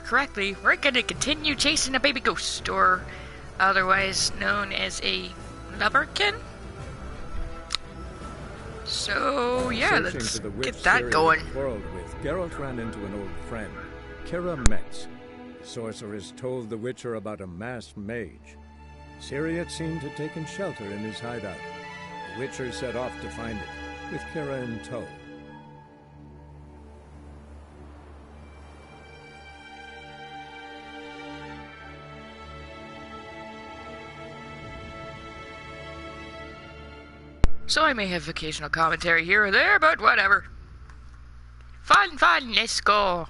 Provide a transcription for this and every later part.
correctly, we're gonna continue chasing a baby ghost, or otherwise known as a loverkin. So yeah, let's get that going. Quarreled with, Geralt ran into an old friend, Kira Metz. The sorceress told the Witcher about a masked mage. Ciri had seemed to have taken shelter in his hideout. The Witcher set off to find it, with Kira in tow. So I may have occasional commentary here or there, but whatever. Fun, let's go.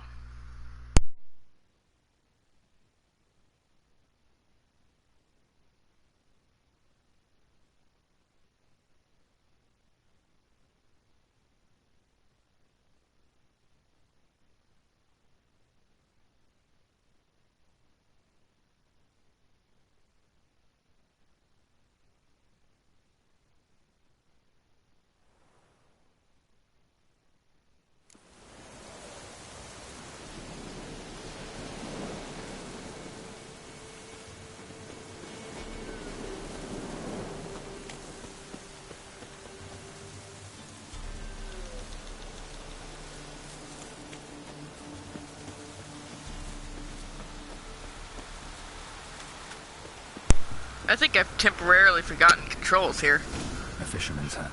I think I've temporarily forgotten controls here. A fisherman's hut.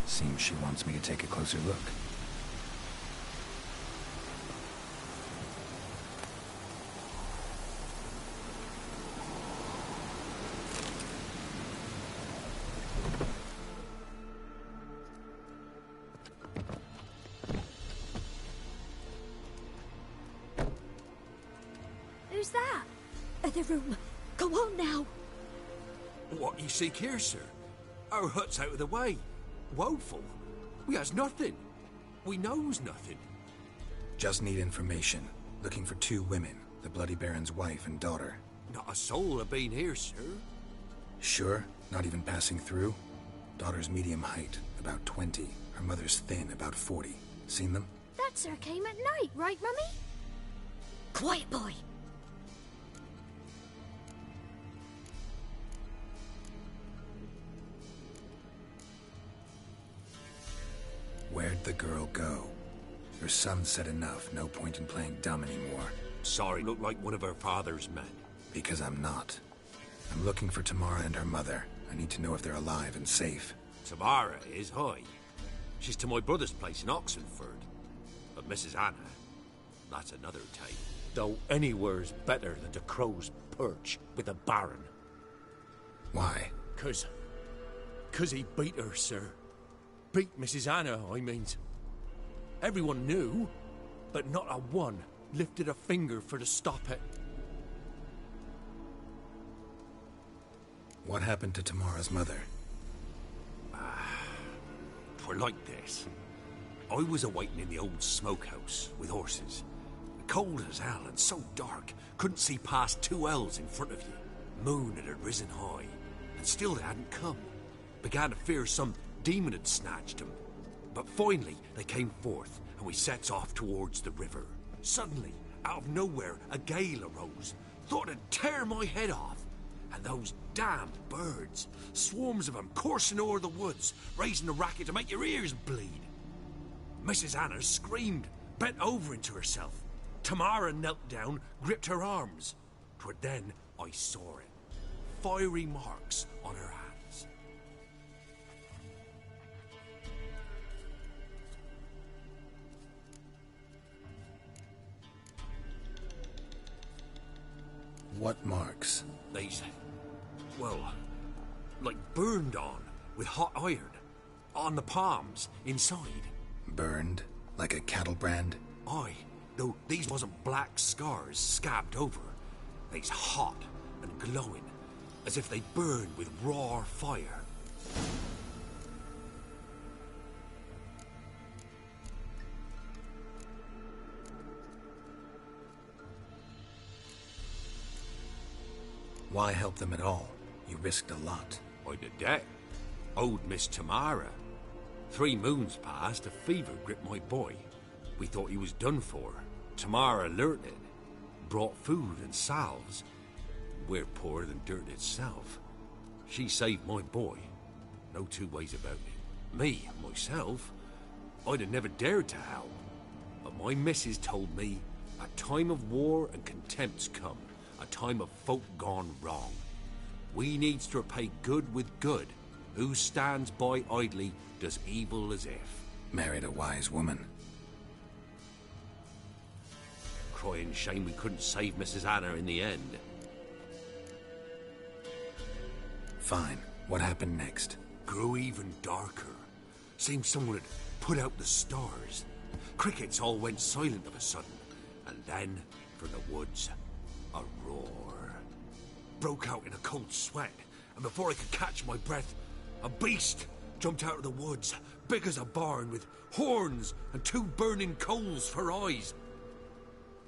Seems she wants me to take a closer look. Who's that? The room. Go on now. What you seek here, sir? Our hut's out of the way. Woeful. We has nothing. We knows nothing. Just need information. Looking for 2 women. The Bloody Baron's wife and daughter. Not a soul have been here, sir. Sure? Not even passing through? Daughter's medium height, about 20. Her mother's thin, about 40. Seen them? That sir came at night, right, Mummy? Quiet, boy. Where'd the girl go? Her son said enough, no point in playing dumb anymore. Sorry, look like one of her father's men. Because I'm not. I'm looking for Tamara and her mother. I need to know if they're alive and safe. Tamara is, hi. She's to my brother's place in Oxenford. But Mrs. Anna, that's another tale. Though anywhere's better than the Crow's Perch with the Baron. Why? 'Cause he beat her, sir. Beat Mrs. Anna, I means. Everyone knew, but not a one lifted a finger for to stop it. What happened to Tamara's mother? For like this. I was awaiting in the old smokehouse with horses. Cold as hell and so dark, couldn't see past 2 ells in front of you. Moon had risen high, and still they hadn't come. Began to fear some demon had snatched them. But finally, they came forth, and we sets off towards the river. Suddenly, out of nowhere, a gale arose. Thought it'd tear my head off. And those damned birds, swarms of them coursing o'er the woods, raising a racket to make your ears bleed. Mrs. Anna screamed, bent over into herself. Tamara knelt down, gripped her arms. 'Twere then I saw it. Fiery marks on her hands. What marks? These, well, like burned on with hot iron. On the palms, inside. Burned? Like a cattle brand? Aye, though these wasn't black scars scabbed over. They's hot and glowing, as if they burned with raw fire. Why help them at all? You risked a lot. I'd a debt. Owed Miss Tamara. 3 moons passed, a fever gripped my boy. We thought he was done for. Tamara learnt it. brought food and salves. We're poorer than dirt itself. She saved my boy. No two ways about it. Me, myself, I'd have never dared to help. But my missus told me a time of war and contempt's come. A time of folk gone wrong. We needs to repay good with good. Who stands by idly does evil as if. Married a wise woman. Crying shame we couldn't save Mrs. Anna in the end. Fine. What happened next? Grew even darker. Seemed someone had put out the stars. Crickets all went silent of a sudden. And then, from the woods, a roar. Broke out in a cold sweat, and before I could catch my breath, a beast jumped out of the woods, big as a barn, with horns and 2 burning coals for eyes.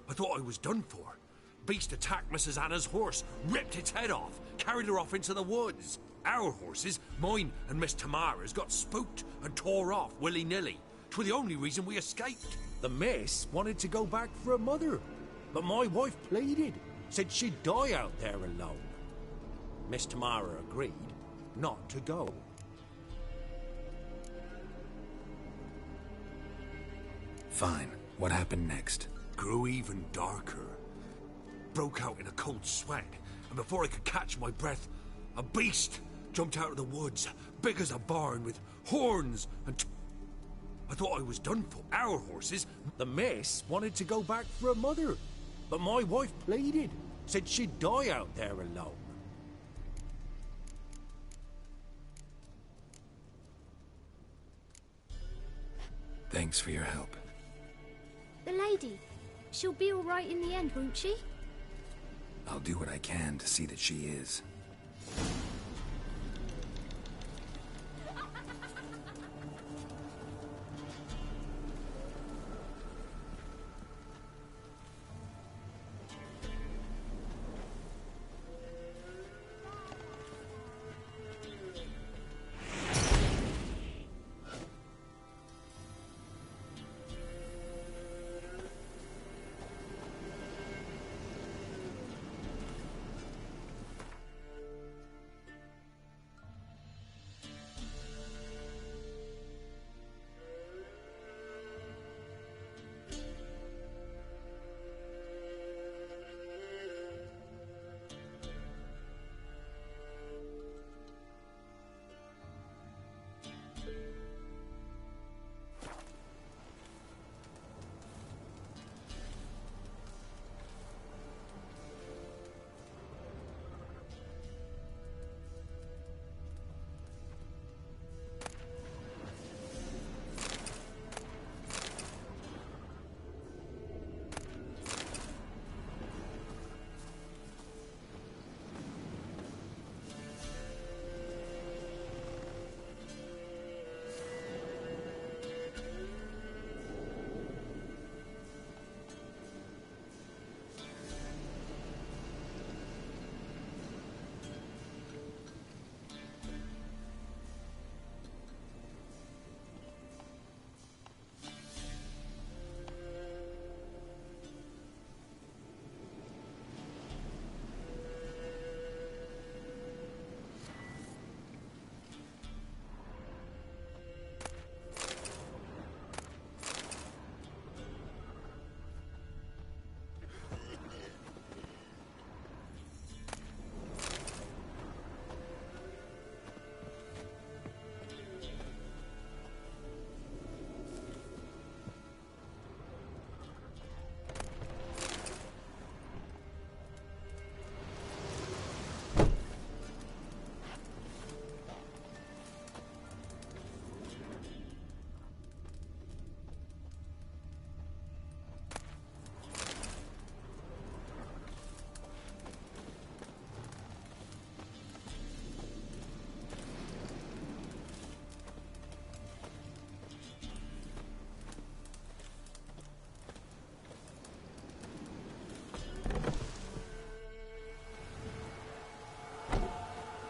I thought I was done for. Beast attacked Mrs. Anna's horse, ripped its head off, carried her off into the woods. Our horses, mine and Miss Tamara's, got spooked and tore off willy-nilly. 'Twas the only reason we escaped. The miss wanted to go back for her mother, but my wife pleaded, said she'd die out there alone. Miss Tamara agreed not to go. Fine. What happened next? Grew even darker. Broke out in a cold sweat, and before I could catch my breath, a beast jumped out of the woods, big as a barn, with horns and... I thought I was done for. Our horses, the miss wanted to go back for her mother, but my wife pleaded, said she'd die out there alone. Thanks for your help. The lady. She'll be all right in the end, won't she? I'll do what I can to see that she is.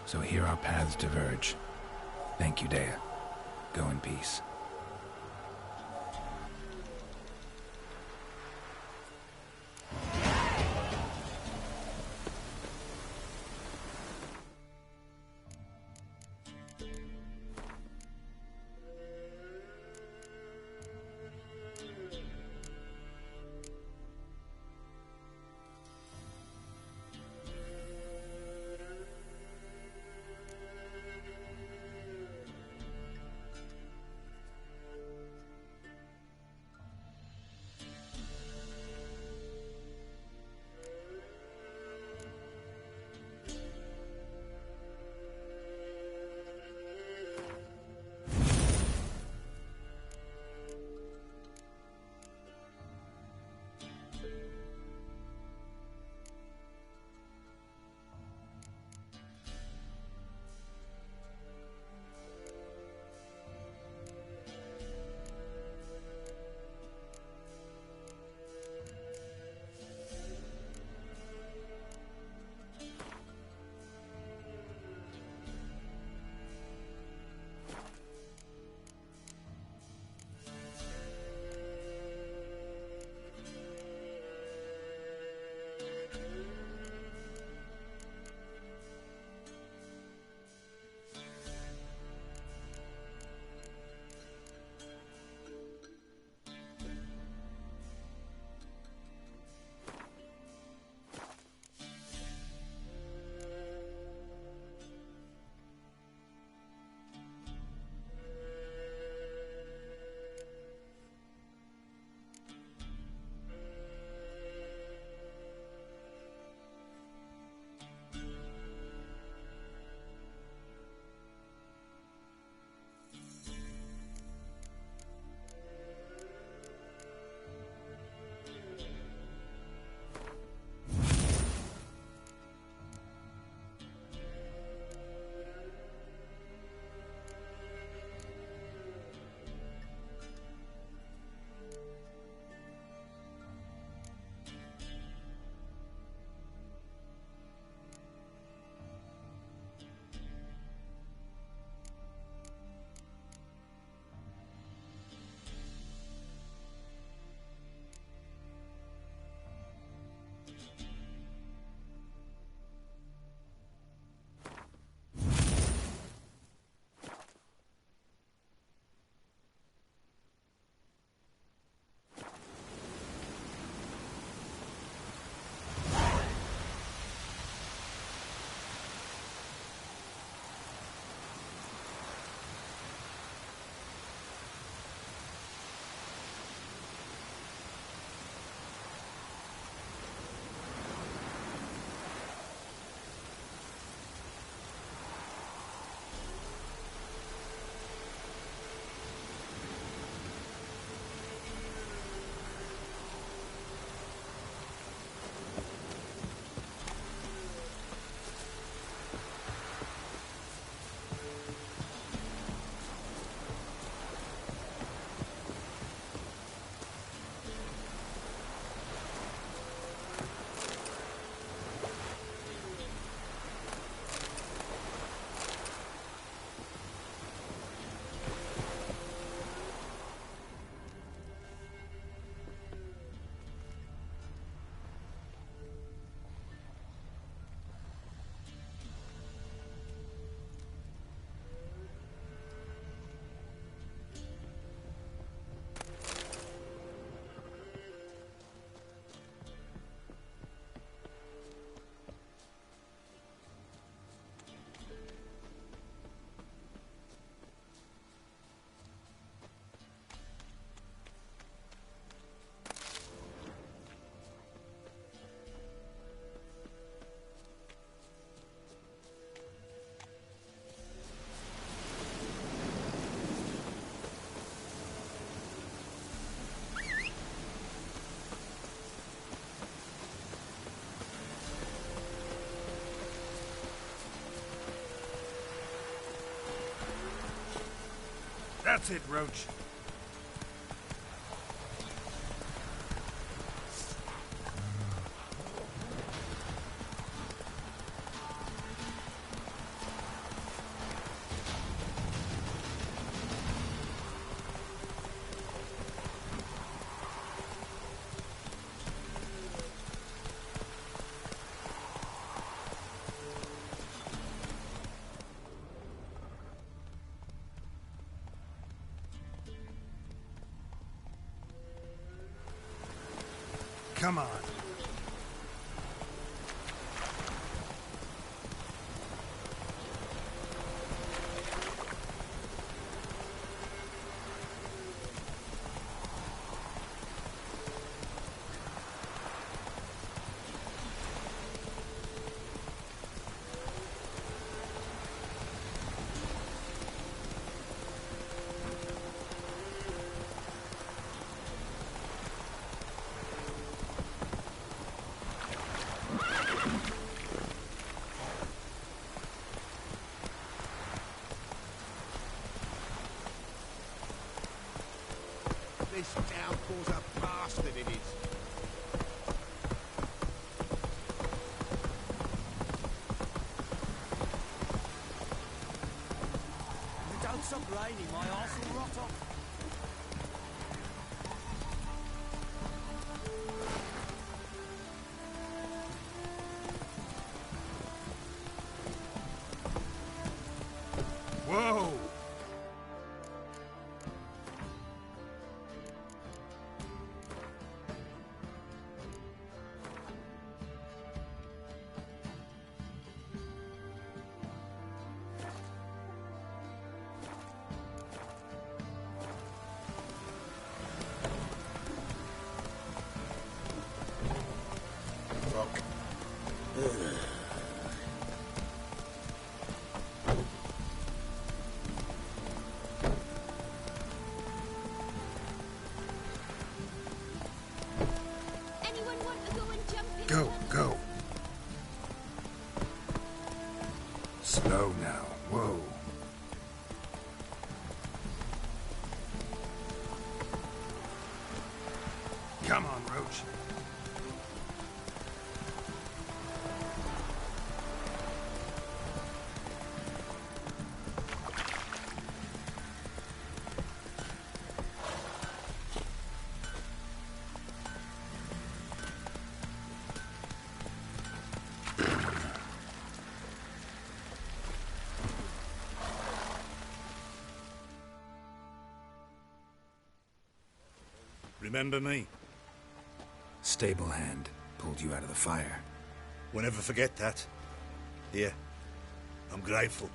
So here our paths diverge. Thank you, Dea. Go in peace. That's it, Roach. Come on. This downpour's a bastard, it is. If it don't stop raining, my arse will rot off. Whoa! Anyone want to go and jump in? Go, go. Slow now. Whoa. Come on, Roach. Remember me? Stable hand pulled you out of the fire. We'll never forget that. Here, I'm grateful.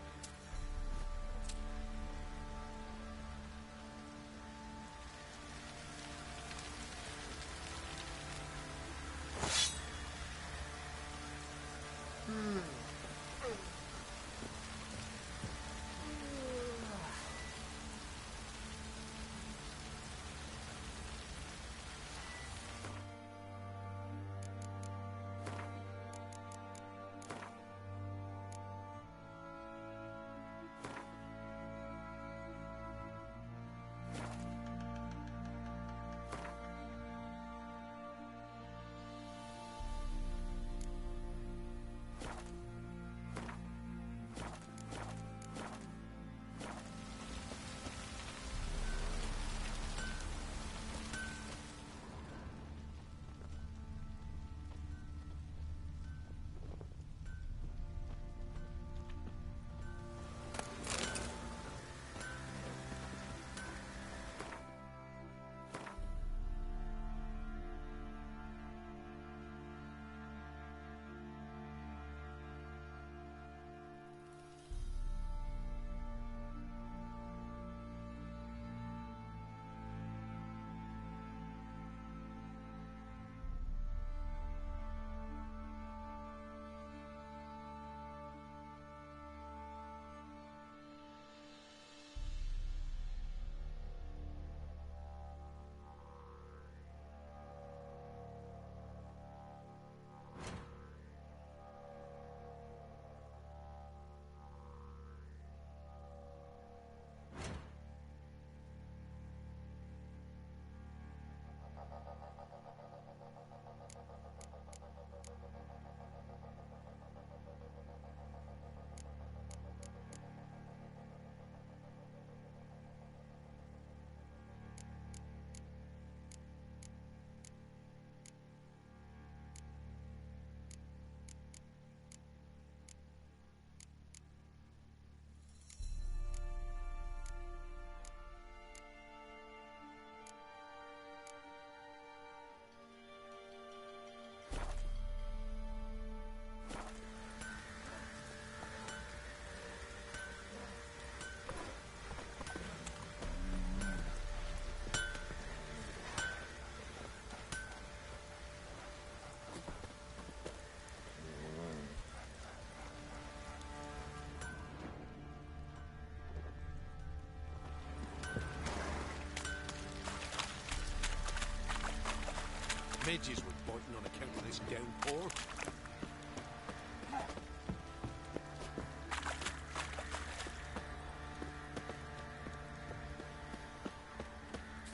hedges were biting on account of this downpour.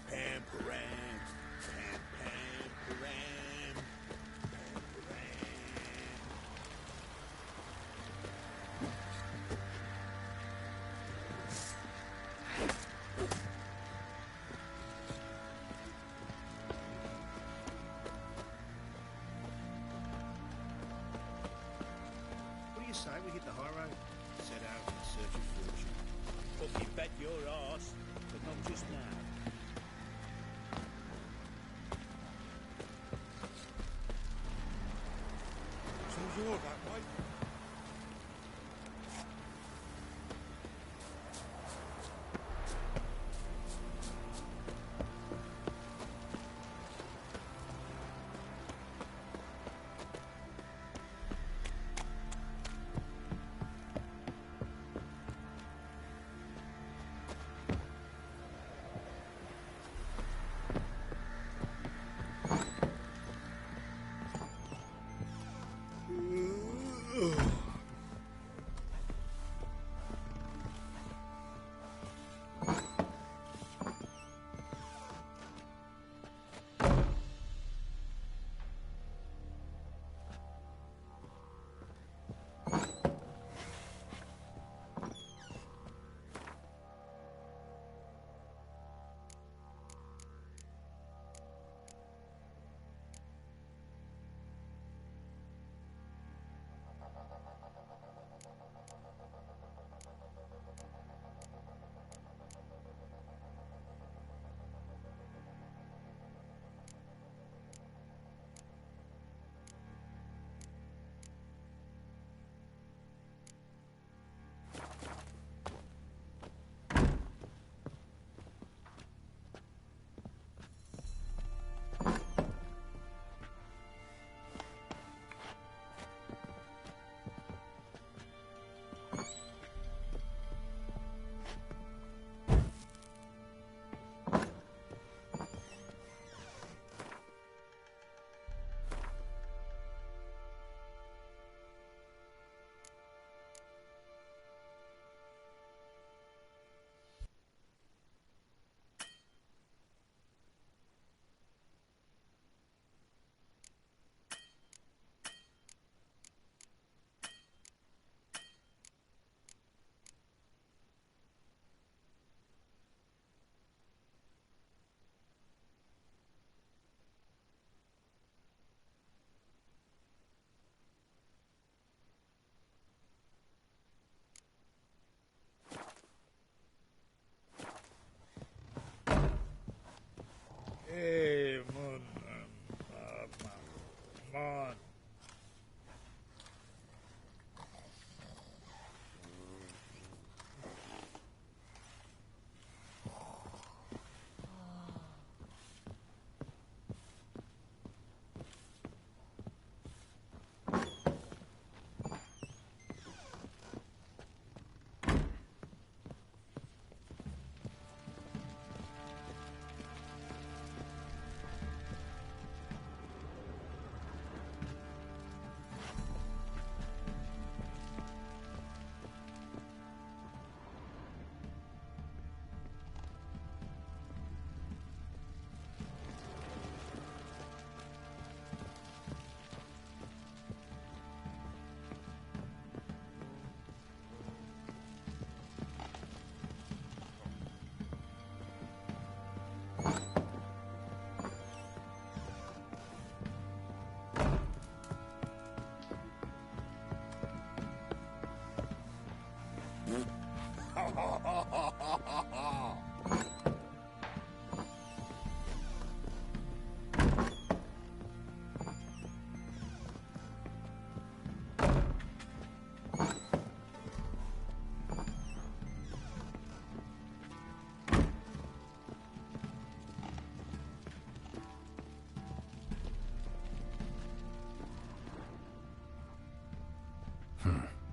Pam, param. Pam, pam, param. Pam, param. What do you say we hit the high road? Set out in search of fortune. Fucking bet your arse, but not just now. So you're that way? Hey, man.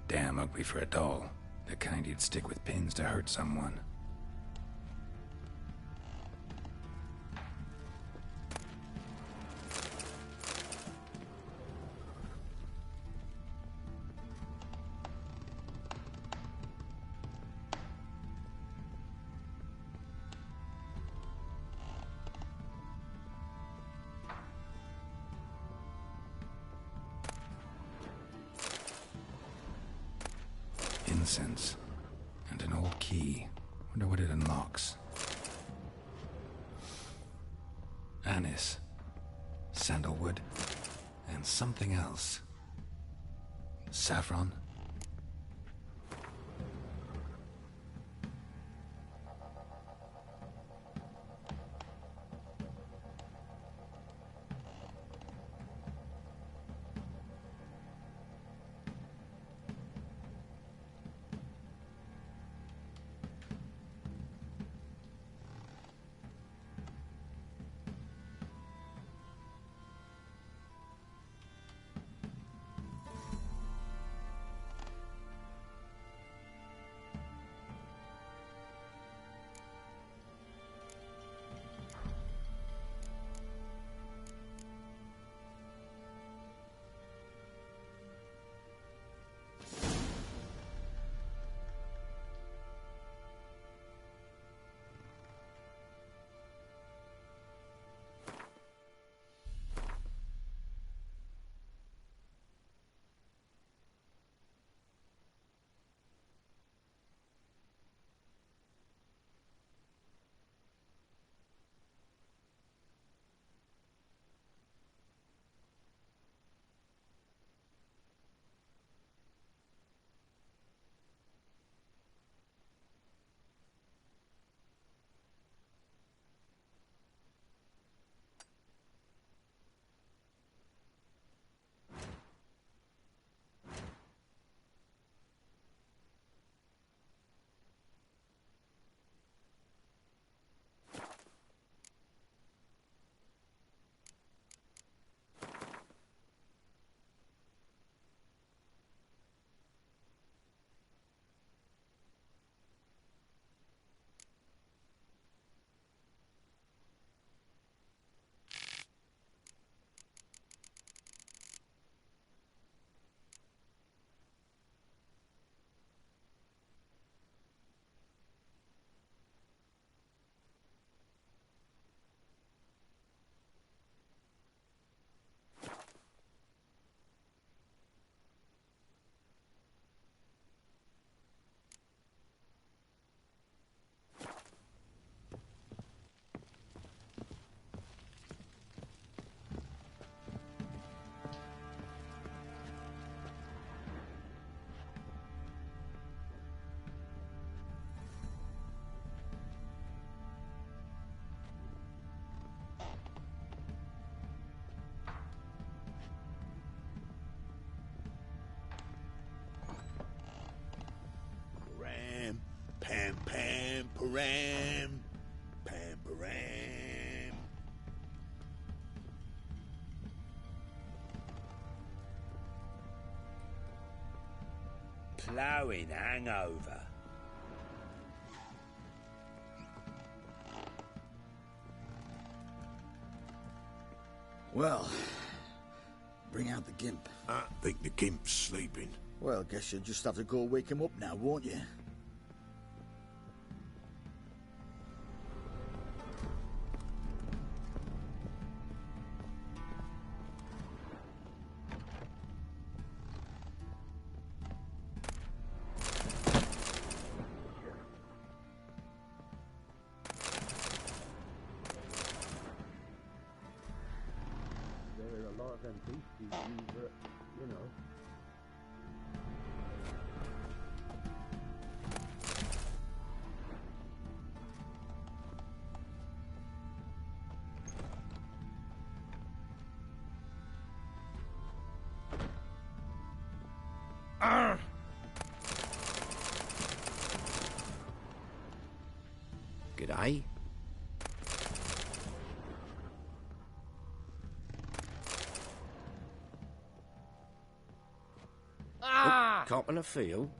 Damn ugly for a doll. The kind you'd stick with pins to hurt someone. Incense. And an old key. Wonder what it unlocks. Anise. Sandalwood. And something else. Saffron? Pam, pam, param. Pam, param. Ploughing hangover. Well, bring out the gimp. I think the gimp's sleeping. Well, guess you'll just have to go wake him up now, won't you? G'day. Oh, cop in a field.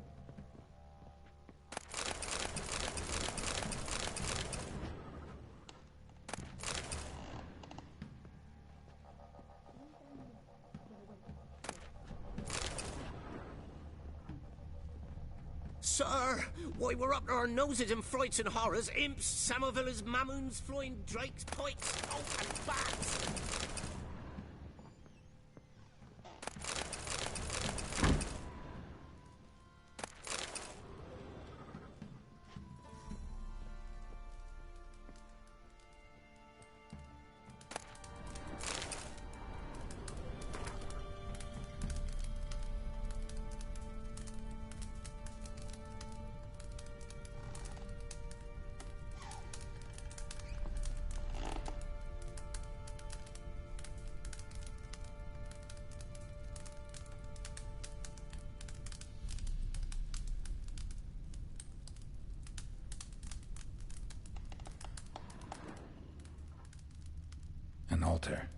Sir, why we're up to our noses in frights and horrors, imps, Samovillas, mamoons, flying drakes, pikes, oh, and bats. altar.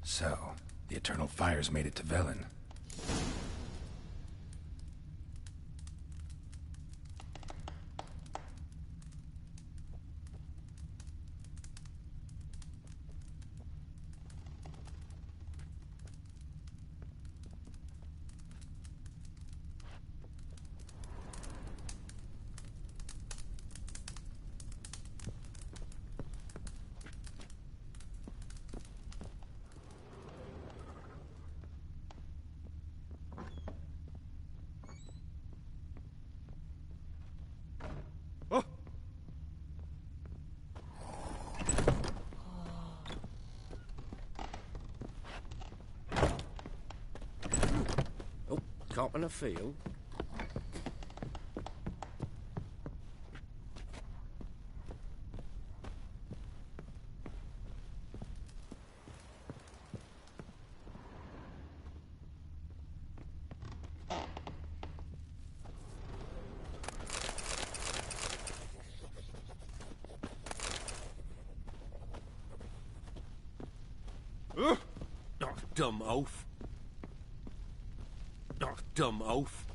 So, the Eternal Fires made it to Velen. Cop in a field? Oh, dumb oaf. Oh, dumb oaf.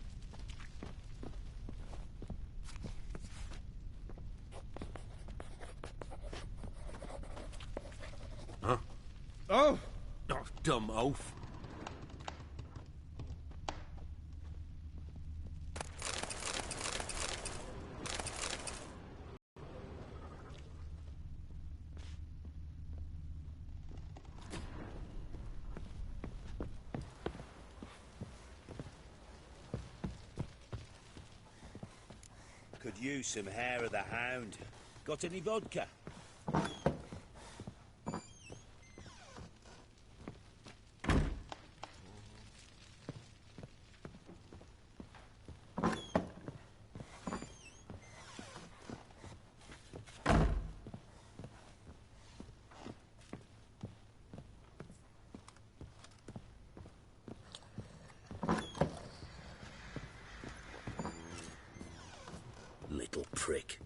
Huh? Oh! Oh, dumb oaf. Could use some hair of the hound. Got any vodka? Little prick.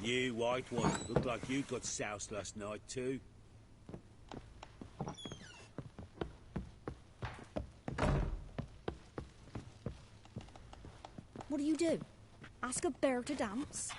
You white one, look like you got soused last night too. What do you do? Ask a bear to dance?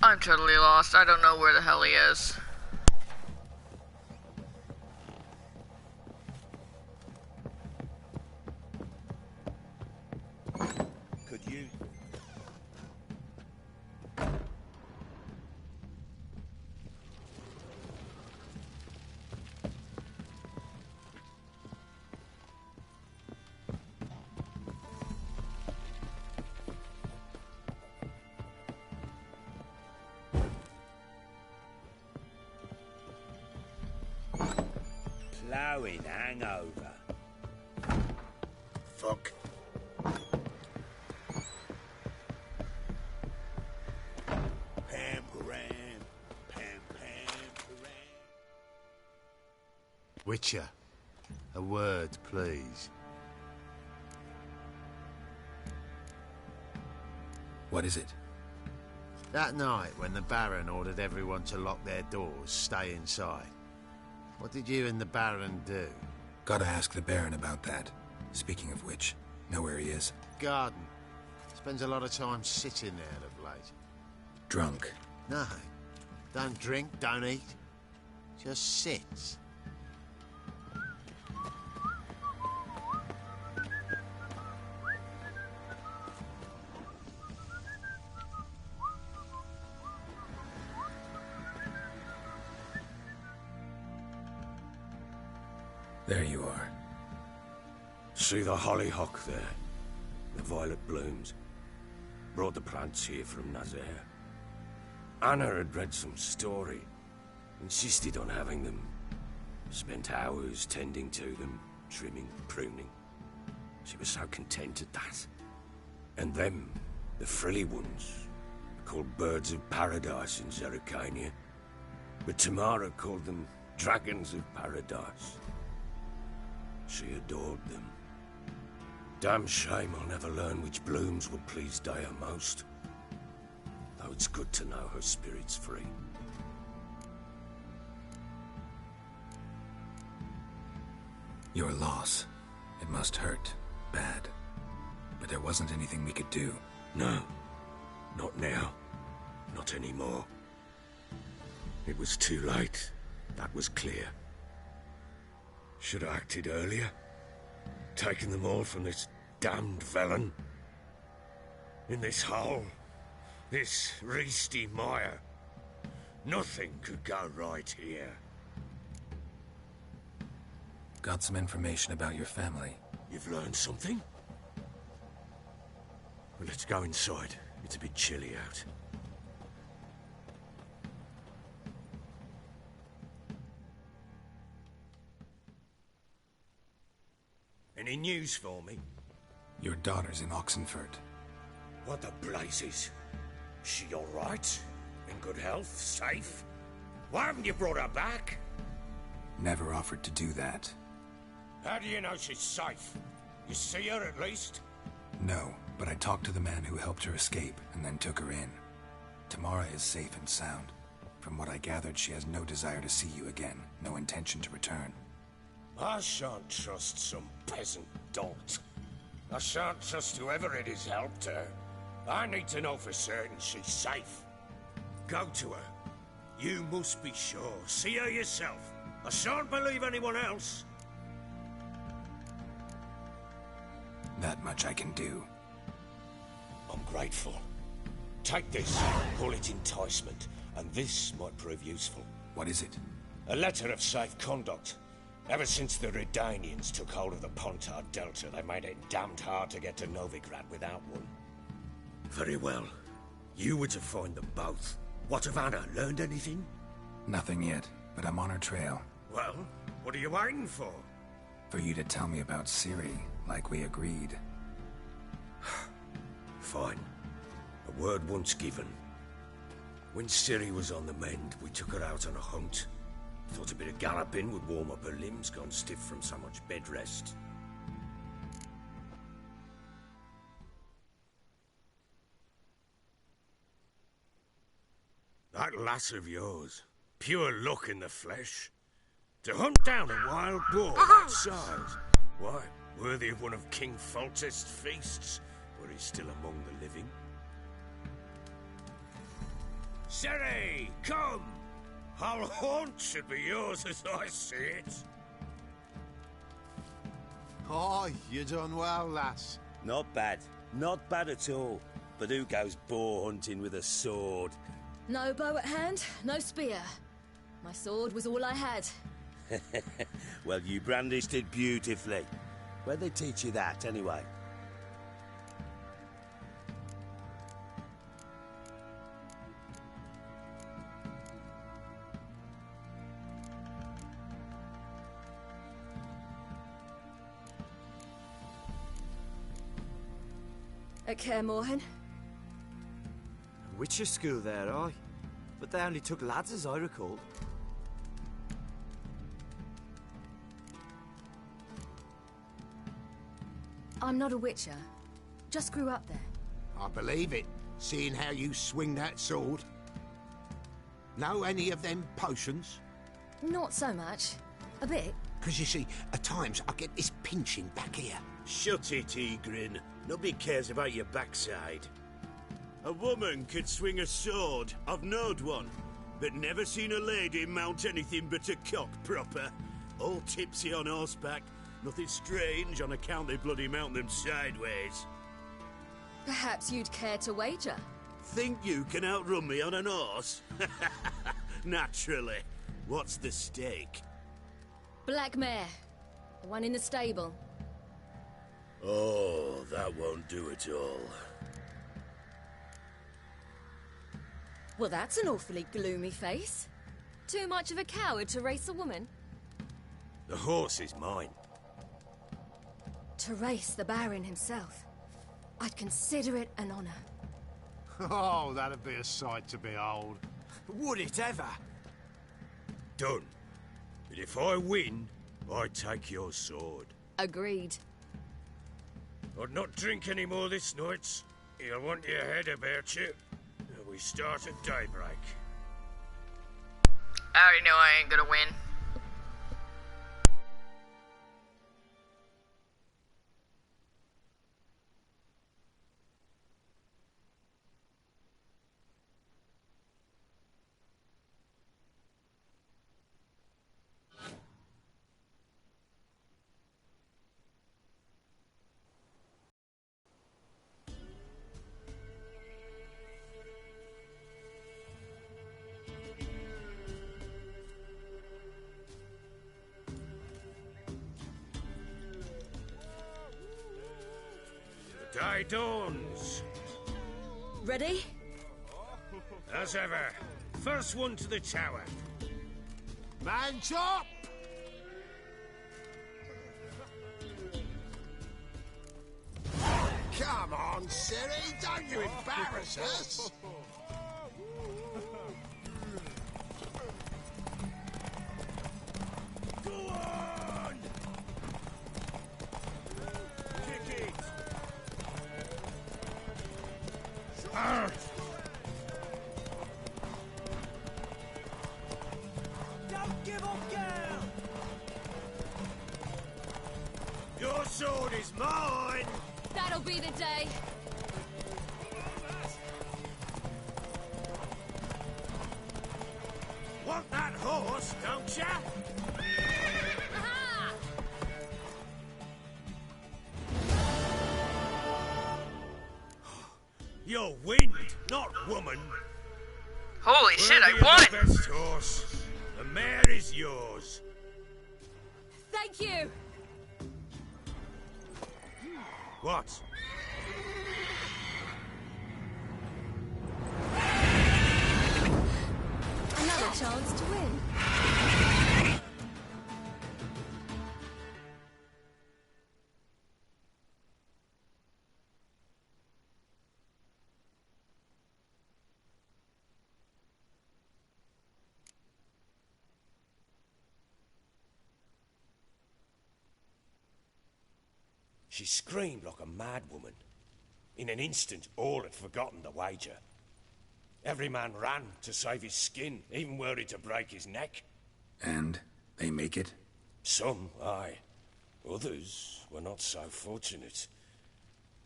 I'm totally lost. I don't know where the hell he is. Could you... Ploughing hangover. Fuck. Pam-param, pam-pam-param. Witcher, a word, please. What is it? That night when the Baron ordered everyone to lock their doors, stay inside. What did you and the Baron do? Gotta ask the Baron about that. Speaking of which, know where he is? Garden. Spends a lot of time sitting there of late. Drunk. No. Don't drink, don't eat. Just sits. There you are. See the hollyhock there? The violet blooms. Brought the plants here from Nazaire. Anna had read some story. Insisted on having them. Spent hours tending to them, trimming, pruning. She was so content at that. And them, the frilly ones, called birds of paradise in Zerrikania. But Tamara called them dragons of paradise. She adored them. Damn shame I'll never learn which blooms would please Daya most. Though it's good to know her spirit's free. Your loss. It must hurt. Bad. But there wasn't anything we could do. No. Not now. Not anymore. It was too late. That was clear. Should have acted earlier. Taken them all from this damned Velen. In this hole. This Reesty mire. Nothing could go right here. Got some information about your family. You've learned something? Well, let's go inside. It's a bit chilly out. Any news for me? Your daughter's in Oxenfurt. What the blazes? She all right? In good health? Safe? Why haven't you brought her back? Never offered to do that. How do you know she's safe? You see her at least? No, but I talked to the man who helped her escape and then took her in. Tamara is safe and sound. From what I gathered, she has no desire to see you again, no intention to return. I shan't trust some peasant dolt. I shan't trust whoever it is helped her. I need to know for certain she's safe. Go to her. You must be sure. See her yourself. I shan't believe anyone else. That much I can do. I'm grateful. Take this, call it enticement, and this might prove useful. What is it? A letter of safe conduct. Ever since the Redanians took hold of the Pontar Delta, they made it damned hard to get to Novigrad without one. Very well. You were to find them both. What of Anna? Learned anything? Nothing yet, but I'm on her trail. Well, what are you waiting for? For you to tell me about Ciri, like we agreed. Fine. A word once given. When Ciri was on the mend, we took her out on a hunt. Thought a bit of galloping would warm up her limbs, gone stiff from so much bed rest. That lass of yours, pure luck in the flesh. To hunt down a wild boar that size, why, worthy of one of King Foltest's feasts, where he's still among the living. Sherry, come! Our haunt should be yours as I see it. Oh, you done well, lass. Not bad. Not bad at all. But who goes boar hunting with a sword? No bow at hand, no spear. My sword was all I had. Well, you brandished it beautifully. Where'd they teach you that, anyway? At Kaer Morhen. Witcher school there, aye. But they only took lads, as I recall. I'm not a witcher. Just grew up there. I believe it, seeing how you swing that sword. Know any of them potions? Not so much. A bit. Because you see, at times I get this pinching back here. Shut it, Egrin. Nobody cares about your backside. A woman could swing a sword. I've knowed one. But never seen a lady mount anything but a cock proper. All tipsy on horseback. Nothing strange on account they bloody mount them sideways. Perhaps you'd care to wager? Think you can outrun me on an horse? Naturally. What's the stake? Black mare. The one in the stable. Oh, that won't do at all. Well, that's an awfully gloomy face. Too much of a coward to race a woman? The horse is mine. To race the Baron himself. I'd consider it an honor. Oh, that'd be a sight to behold. Would it ever? Done. But if I win, I take your sword. Agreed. I'd not drink any more this night. You'll want your head about you. We start at daybreak. I already know I ain't gonna win. Day dawns. Ready? As ever. First one to the tower. Man chop! Come on, Siri, don't you embarrass us! Go on! Kick it! Don't give up, girl! Your sword is mine! That'll be the day. Want that horse, don't ya? Aha! You're wind, not woman. Holy shit, I Worthy of won! the best horse. The mare is yours. Thank you. What? Another chance to win. She screamed like a mad woman. In an instant, all had forgotten the wager. Every man ran to save his skin, even worried to break his neck. And they make it? Some, aye. Others were not so fortunate.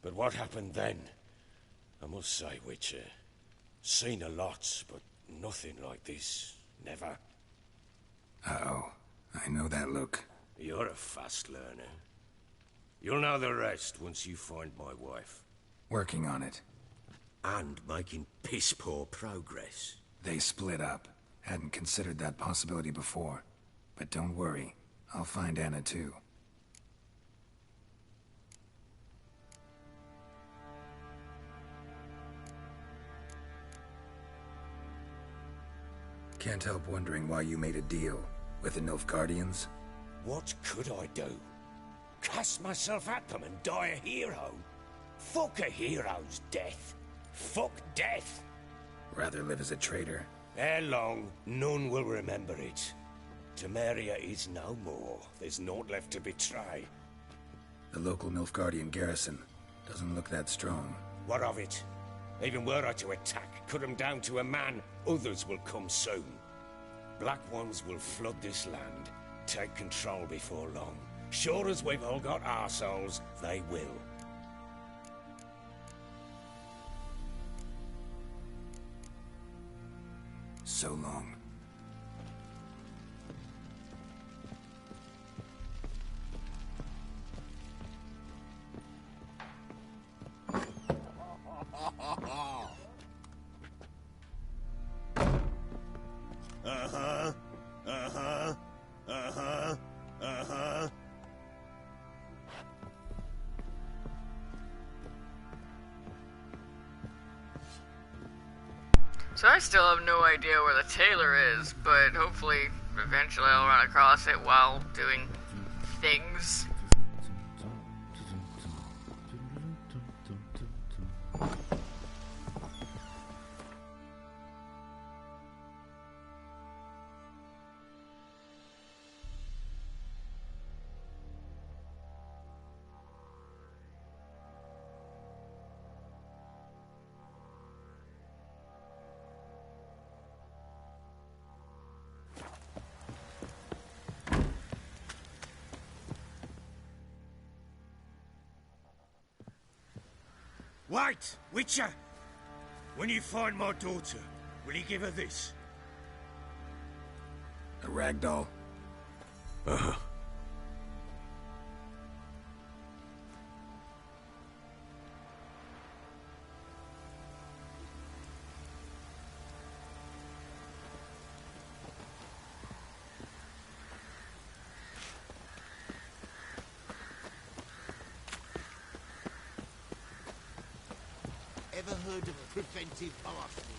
But what happened then? I must say, Witcher, seen a lot, but Nothing like this. Never. Uh-oh. I know that look. You're a fast learner. You'll know the rest once you find my wife. Working on it. And making piss-poor progress. They split up. Hadn't considered that possibility before. But don't worry. I'll find Anna too. Can't help wondering why you made a deal with the Nilfgaardians. What could I do? Cast myself at them and die a hero? Fuck a hero's death. Fuck death. Rather live as a traitor. Ere long, none will remember it. Temeria is no more. There's naught left to betray. The local Nilfgaardian garrison doesn't look that strong. What of it? Even were I to attack, cut them down to a man, others will come soon. Black Ones will flood this land, take control before long. Sure as we've all got arseholes, they will. So long. So I still have no idea where the tailor is, but hopefully eventually I'll run across it while doing things. Wait, Witcher! When you find my daughter, will you give her this? A ragdoll? Uh-huh. Ever heard of preventive arsony?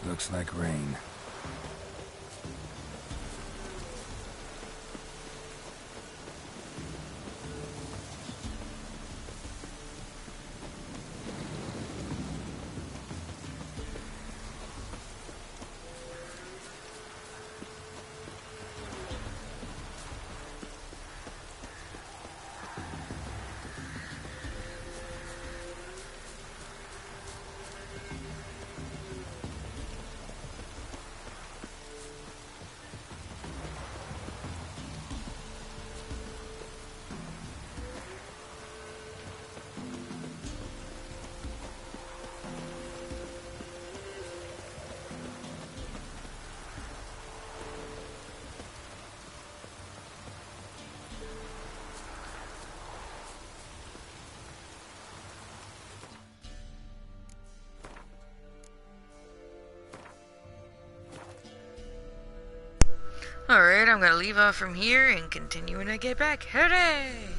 Looks like rain. Alright, I'm gonna leave off from here and continue when I get back. Hooray!